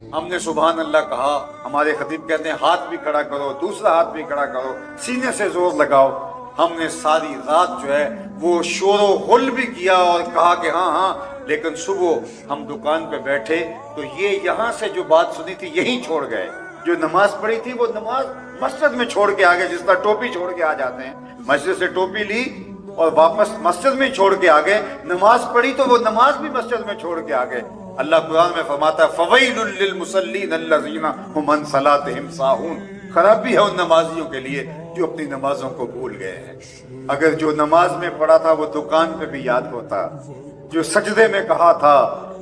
हमने सुबहान अल्लाह कहा, हमारे खतीब कहते हैं हाथ भी खड़ा करो, दूसरा हाथ भी खड़ा करो, सीने से जोर लगाओ। हमने सारी रात जो है वो शोर गुल भी किया और कहा कि हाँ हाँ, लेकिन सुबह हम दुकान पे बैठे तो ये यहाँ से जो बात सुनी थी यहीं छोड़ गए। जो नमाज पढ़ी थी वो नमाज मस्जिद में छोड़ के आ गए, जिस तरह टोपी छोड़ के आ जाते हैं। मस्जिद से टोपी ली और वापस मस्जिद में छोड़ के आ गए। नमाज पढ़ी तो वो नमाज भी मस्जिद में छोड़ के आ गए। अल्लाह कुरान में फरमाता है फवैलुल लिल मुसल्लीन अल्लज़ीना हुम अन सलातिहिम साहून। खराबी है उन नमाजियों के लिए जो अपनी नमाजों को भूल गए हैं। अगर जो नमाज में पढ़ा था वो दुकान पे भी याद होता, जो सजदे में कहा था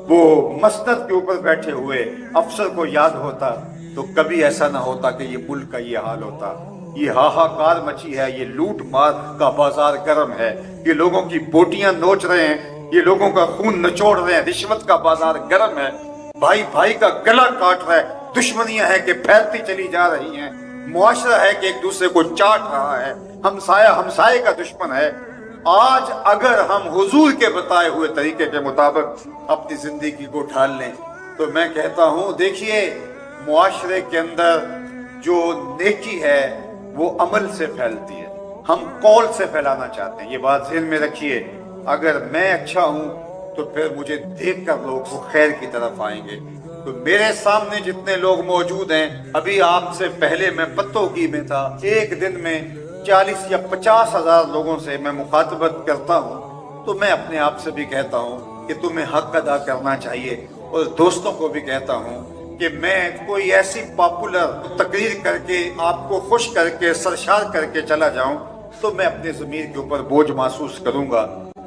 वो मसनद के ऊपर बैठे हुए अफसर को याद होता, तो कभी ऐसा ना होता कि ये मुल्क का ये हाल होता। ये हाहाकार मची है, ये लूट मार का बाजार गर्म है, ये लोगों की बोटियां नोच रहे हैं, ये लोगों का खून निचोड़ रहे हैं, रिश्वत का बाजार गर्म है, भाई भाई का गला काट रहा है, दुश्मनियां हैं कि फैलती चली जा रही हैं, मुआशरा है कि एक दूसरे को चाट रहा है, हमसाया हमसाये का दुश्मन है। आज अगर हम हुजूर के बताए हुए तरीके के मुताबिक अपनी जिंदगी को ढाल लें तो मैं कहता हूं, देखिए मुआशरे के अंदर जो नेकी है वो अमल से फैलती है, हम कौल से फैलाना चाहते हैं। ये बात ज़हन में रखिए। अगर मैं अच्छा हूं तो फिर मुझे देखकर लोग वो खैर की तरफ आएंगे। तो मेरे सामने जितने लोग मौजूद हैं, अभी आपसे पहले मैं पत्तोगी में था, एक दिन में 40 या 50 हजार लोगों से मैं मुखातबत करता हूं। तो मैं अपने आप से भी कहता हूं कि तुम्हें हक अदा करना चाहिए, और दोस्तों को भी कहता हूं कि मैं कोई ऐसी पॉपुलर तकरीर करके आपको खुश करके सरशार करके चला जाऊं तो मैं अपने ज़मीर के ऊपर बोझ महसूस करूंगा,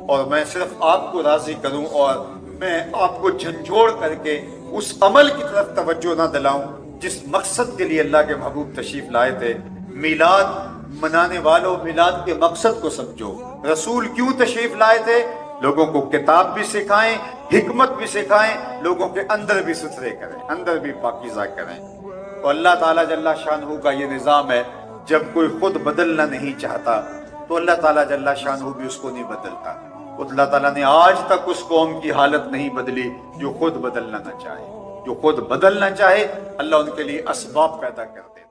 और मैं सिर्फ आपको राजी करूं और मैं आपको झंझोड़ करके उस अमल की तरफ तवज्जो ना दिलाऊं जिस मकसद के लिए अल्लाह के महबूब तशरीफ लाए थे। मिलाद मनाने वालों, मिलाद के मकसद को समझो। रसूल क्यों तशरीफ लाए थे? लोगों को किताब भी सिखाएं, हिकमत भी सिखाएं, लोगों के अंदर भी सुथरे करें, अंदर भी पाकीज़ा करें। तो अल्लाह ताला जल्ला शानहू का ये निज़ाम है, जब कोई खुद बदलना नहीं चाहता तो अल्लाह ताला जल्ला शानहू भी उसको नहीं बदलता। अल्लाह ताला ने आज तक उस कौम की हालत नहीं बदली जो खुद बदलना ना चाहे। जो खुद बदलना चाहे अल्लाह उनके लिए असबाब पैदा कर देता।